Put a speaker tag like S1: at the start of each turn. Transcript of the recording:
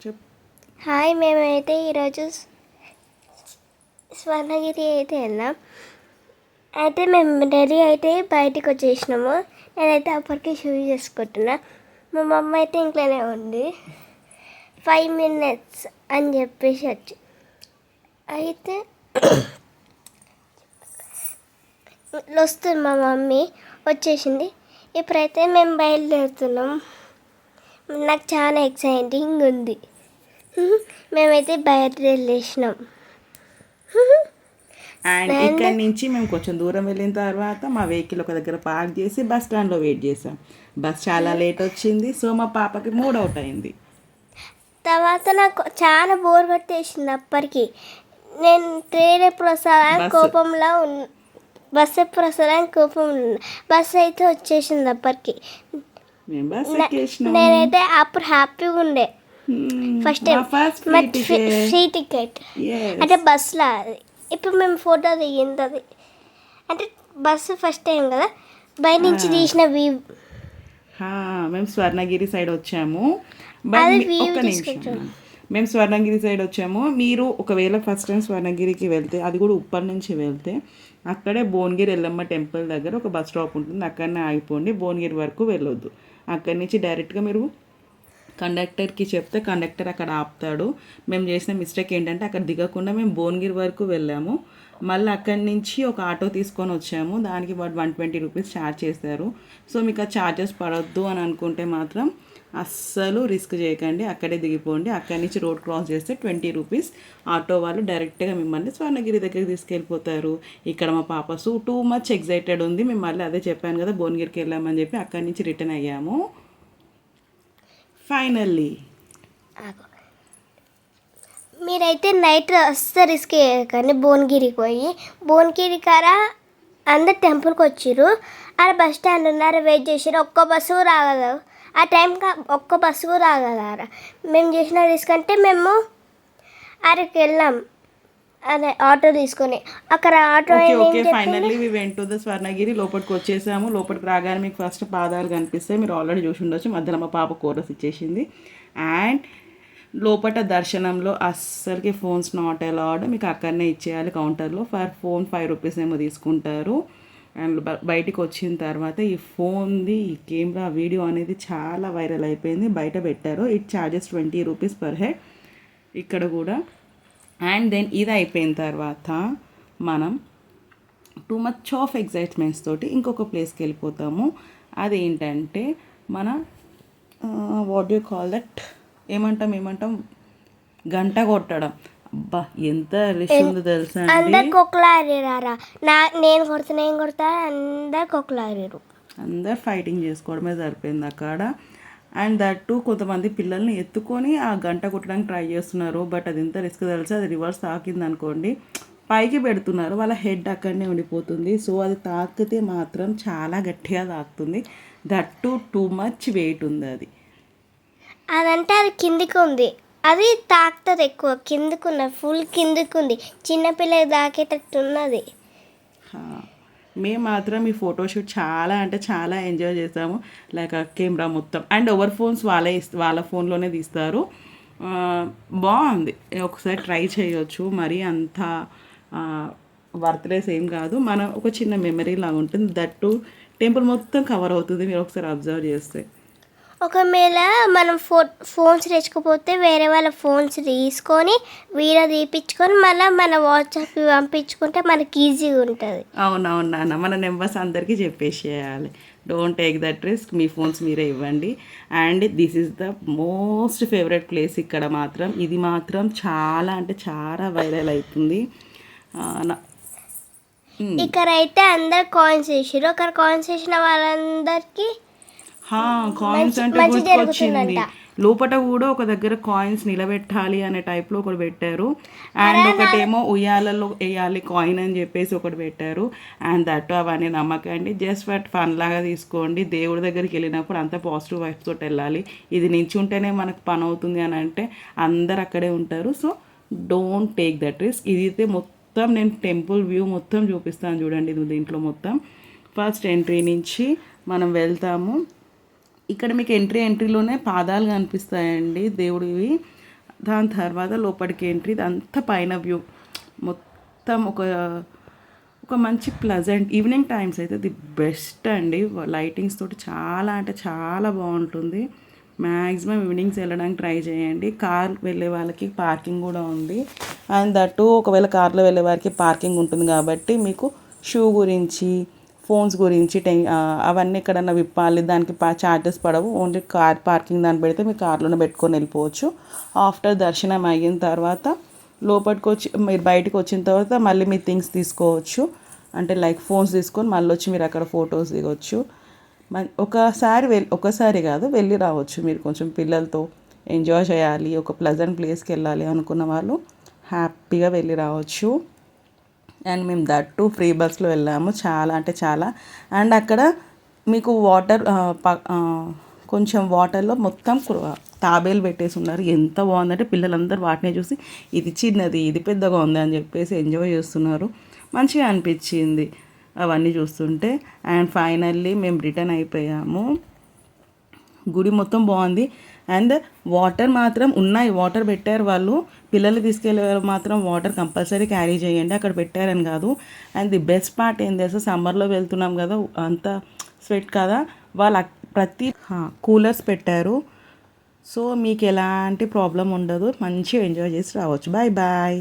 S1: చెప్
S2: హాయ్, మేమైతే ఈరోజు స్వర్ణగిరి అయితే వెళ్ళాం. అయితే మేము రెడీ అయితే బయటికి వచ్చేసినాము. నేనైతే అప్పటికే షూ చేసుకుంటున్నా. మా మమ్మ అయితే ఇంట్లోనే ఉంది. 5 minutes అని చెప్పేసి వచ్చి అయితే వస్తుంది మా మమ్మీ వచ్చేసింది. ఇప్పుడైతే మేము బయలుదేరుతున్నాం. నాకు చాలా ఎక్సైటింగ్ ఉంది. మేమైతే బయలుదేరేసినాం.
S1: అండ్ ఇక్కడి నుంచి మేము కొంచెం దూరం వెళ్ళిన తర్వాత మా వెహికల్ ఒక దగ్గర పార్క్ చేసి బస్ స్టాండ్లో వెయిట్ చేసాం. బస్ చాలా లేట్ వచ్చింది. సో మా పాపకి మూడ్ అవుట్ అయింది.
S2: తర్వాత నాకు చాలా బోర్ కొట్టేసింది. అప్పటికి నేను ట్రైన్ ఎప్పుడు వస్తుందని కోపంలో బస్సు ఎప్పుడు వస్తుందని కోపం ఉన్నా. బస్సు అయితే వచ్చేసింది అప్పటికి.
S1: మేము బస్ ఎక్కేసినాం.
S2: నేనైతే అప్పుడు హ్యాపీగా ఉండే. ఫస్ట్ టైం ఫ్రీ టికెట్ అంటే బస్సులో. ఇప్పుడు మేము ఫోటో దిగింది అంటే బస్సు ఫస్ట్ టైం కదా, బయట నుంచి తీసిన వ్యూ.
S1: మేము స్వర్ణగిరి సైడ్ వచ్చాము. ఒక్క నిమిషం, మేము స్వర్ణగిరి సైడ్ వచ్చాము. మీరు ఒకవేళ ఫస్ట్ టైం స్వర్ణగిరికి వెళ్తే, అది కూడా ఉప్పల్ నుంచి వెళ్తే, అక్కడే భువనగిరి ఎల్లమ్మ టెంపుల్ దగ్గర ఒక బస్ స్టాప్ ఉంటుంది. అక్కడనే ఆగిపోండి. భువనగిరి వరకు వెళ్ళొద్దు. అక్కడి నుంచి డైరెక్ట్గా మీరు కండక్టర్కి చెప్తే కండక్టర్ అక్కడ ఆపుతాడు. మేము చేసిన మిస్టేక్ ఏంటంటే అక్కడ దిగకుండా మేము భువనగిరి వరకు వెళ్ళాము. మళ్ళీ అక్కడి నుంచి ఒక ఆటో తీసుకొని వచ్చాము. దానికి వాడు 120 రూపీస్ ఛార్జ్ చేశారు. సో మీకు ఆ ఛార్జెస్ పడొద్దు అని అనుకుంటే మాత్రం అస్సలు రిస్క్ చేయకండి. అక్కడే దిగిపోండి. అక్కడి నుంచి రోడ్ క్రాస్ చేస్తే 20 రూపీస్ ఆటో వాళ్ళు డైరెక్ట్గా మిమ్మల్ని స్వర్ణగిరి దగ్గరికి తీసుకెళ్ళిపోతారు. ఇక్కడ మా పాప టూ మచ్ ఎగ్జైటెడ్ ఉంది. మేము మళ్ళీ అదే చెప్పాను కదా, భువనగిరికి వెళ్ళామని చెప్పి అక్కడి నుంచి రిటర్న్ అయ్యాము. ఫైనల్లీ
S2: మీరైతే నైట్ వస్తే రిస్క్ చేయకండి. భువనగిరికి పోయి భువనగిరి కాడ అందరు టెంపుల్కి వచ్చిర్రు. ఆడ బస్ స్టాండ్ ఉన్నారు, వెయిట్ చేసారు. ఒక్క బస్సు రాగలరు ఆ టైంకి, ఒక్క బస్సు రాగలరా. మేము చేసిన రిస్క్ అంటే మేము అక్కడికి వెళ్ళాం. అదే ఆటో తీసుకొని అక్కడ auto
S1: finally we went to the Swarnagiri. లోపలికి వచ్చేసాము. లోపలికి రాగానే మీకు ఫస్ట్ పాదాలు కనిపిస్తాయి. మీరు ఆల్రెడీ చూసి ఉండొచ్చు. మధ్యలో మా పాప కోరస్ ఇచ్చేసింది. అండ్ లోపల దర్శనంలో అస్సలకి ఫోన్స్ నాట్ అలౌడ్. మీకు అక్కడనే ఇచ్చేయాలి కౌంటర్లో. ఫర్ ఫోన్ 5 రూపీస్ ఏమో తీసుకుంటారు. అండ్ బయటికి వచ్చిన తర్వాత ఈ ఫోన్ది ఈ కెమెరా వీడియో అనేది చాలా వైరల్ అయిపోయింది. బయట పెట్టారు. It charges 20 rupees per head ఇక్కడ కూడా. అండ్ దెన్ ఇది అయిపోయిన తర్వాత మనం టూ మచ్ ఆఫ్ ఎగ్జైట్మెంట్స్ తోటి ఇంకొక ప్లేస్కి వెళ్ళిపోతాము. అదేంటంటే మన వాట్ యూ కాల్ దట్, ఏమంటాం గంట కొట్టడం. అబ్బా ఎంత రిష్ ఉందో తెలుసా అండి.
S2: అందరు కొట్లాడారా, నేను కొడతా అందరు కొట్లాడారు.
S1: అందరు ఫైటింగ్ చేసుకోవడమే సరిపోయింది అక్కడ. అండ్ దట్ టు కొంతమంది పిల్లల్ని ఎత్తుకొని ఆ గంట కొట్టడానికి ట్రై చేస్తున్నారు. బట్ అది ఎంత రిస్క్ తెలుసు. అది రివర్స్ తాకింది అనుకోండి, పైకి పెడుతున్నారు, వాళ్ళ హెడ్ అక్కడనే ఉండిపోతుంది. సో అది తాకితే మాత్రం చాలా గట్టిగా తాకుతుంది. That to too much weight ఉంది అది.
S2: అదంటే అది కిందికి ఉంది, అది తాకుతుంది ఎక్కువ. కిందకున్నది, ఫుల్ కిందకుంది. చిన్నపిల్లకి తాకేటట్టు ఉన్నది.
S1: మేము మాత్రం ఈ ఫోటోషూట్ చాలా అంటే చాలా ఎంజాయ్ చేసాము. లైక్ కెమెరా మొత్తం అండ్ ఓవర్ ఫోన్స్ వాళ్ళ ఫోన్లోనే తీస్తారు. బాగుంది, ఒకసారి ట్రై చేయొచ్చు. మరి అంత వర్త్లెస్ ఏం కాదు. మన ఒక చిన్న మెమరీ లాగా ఉంటుంది. దట్ టు టెంపుల్ మొత్తం కవర్ అవుతుంది మీరు ఒకసారి అబ్జర్వ్ చేస్తే.
S2: ఒకవేళ మనం ఫోన్స్ తెచ్చుకోపోతే వేరే వాళ్ళ ఫోన్స్ తీసుకొని వీడియో తీపించుకొని మళ్ళీ మన వాట్సాప్కి పంపించుకుంటే మనకి ఈజీగా ఉంటుంది.
S1: అవునవును నాన్న, మన నెంబర్స్ అందరికీ చెప్పేసేయాలి. Don't take that risk. మీ ఫోన్స్ మీరే ఇవ్వండి. And this is the most favourite place. ఇక్కడ మాత్రం ఇది మాత్రం చాలా అంటే చాలా వైరల్ అవుతుంది.
S2: ఇక్కడైతే అందరు కాయిన్స్ వేసారు. అక్కడ కాయిన్స్ వేసిన వాళ్ళందరికీ
S1: కాయిన్స్ అంటే గుర్తుకొచ్చింది. లోపల కూడా ఒక దగ్గర కాయిన్స్ నిలబెట్టాలి అనే టైప్లో ఒకటి పెట్టారు. అండ్ ఒకటేమో ఉయ్యాలలో వేయాలి కాయిన్ అని చెప్పేసి ఒకటి పెట్టారు. అండ్ దట్ అవన్నీ నమ్మకండి, జస్ట్ ఫట్ ఫన్ లాగా తీసుకోండి. దేవుడి దగ్గరికి వెళ్ళినప్పుడు అంత పాజిటివ్ వైబ్స్ తోటి వెళ్ళాలి. ఇది నించుంటేనే మనకు పని అవుతుంది అని అంటే అందరు అక్కడే ఉంటారు. So don't take that risk. ఇదైతే మొత్తం నేను టెంపుల్ వ్యూ మొత్తం చూపిస్తాను చూడండి. ఇది దీంట్లో మొత్తం ఫస్ట్ ఎంట్రీ నుంచి మనం వెళ్తాము. ఇక్కడ మీకు ఎంట్రీలోనే పాదాలు కనిపిస్తాయండి దేవుడివి. దాని తర్వాత లోపలికి ఎంట్రీ, ఇదంతా పైన వ్యూ మొత్తం ఒక మంచి ప్లజెంట్ ఈవినింగ్ టైమ్స్ అయితే ది బెస్ట్ అండి. లైటింగ్స్ తోటి చాలా అంటే చాలా బాగుంటుంది. మ్యాక్సిమం ఈవినింగ్స్ వెళ్ళడానికి ట్రై చేయండి. కార్ వెళ్ళే వాళ్ళకి పార్కింగ్ కూడా ఉంది. అండ్ దట్టు ఒకవేళ కార్లో వెళ్ళే వారికి పార్కింగ్ ఉంటుంది కాబట్టి మీకు షూ గురించి, ఫోన్స్ గురించి అవన్నీ ఎక్కడన్నా విప్పాలి, దానికి ఛార్జెస్ పడవు. ఓన్లీ కార్ పార్కింగ్ దాన్ని పెడితే మీరు కార్లోనే పెట్టుకొని వెళ్ళిపోవచ్చు. ఆఫ్టర్ దర్శనం అయిన తర్వాత లోపలికి వచ్చి మీరు బయటకు వచ్చిన తర్వాత మళ్ళీ మీ థింగ్స్ తీసుకోవచ్చు. అంటే లైక్ ఫోన్స్ తీసుకొని మళ్ళీ వచ్చి మీరు అక్కడ ఫొటోస్ దిగొచ్చు. ఒకసారి కాదు, వెళ్ళి రావచ్చు. మీరు కొంచెం పిల్లలతో ఎంజాయ్ చేయాలి, ఒక ప్లెజెంట్ ప్లేస్కి వెళ్ళాలి అనుకున్న వాళ్ళు హ్యాపీగా వెళ్ళి రావచ్చు. అండ్ మేము దట్టు ఫ్రీ బస్లో వెళ్ళాము. చాలా అంటే చాలా. అండ్ అక్కడ మీకు కొంచెం వాటర్లో మొత్తం తాబేలు పెట్టేసి ఉన్నారు. ఎంత బాగుందంటే పిల్లలందరూ వాటిని చూసి ఇది చిన్నది, ఇది పెద్దగా ఉంది అని చెప్పేసి ఎంజాయ్ చేస్తున్నారు. మంచిగా అనిపించింది అవన్నీ చూస్తుంటే. అండ్ ఫైనల్లీ మేము రిటర్న్ అయిపోయాము. గుడి మొత్తం బాగుంది. అండ్ వాటర్ మాత్రం ఉన్నాయి, వాటర్ పెట్టారు వాళ్ళు. పిల్లలు తీసుకెళ్ళే మాత్రం వాటర్ కంపల్సరీ క్యారీ చేయండి, అక్కడ పెట్టారని కాదు. అండ్ ది బెస్ట్ పార్ట్ ఏం తెలుసా, సమ్మర్లో వెళ్తున్నాం కదా, అంత స్వెట్ కదా, వాళ్ళు ప్రతి కూలర్స్ పెట్టారు. సో మీకు ఎలాంటి ప్రాబ్లం ఉండదు, మంచిగా ఎంజాయ్ చేసి రావచ్చు. Bye bye.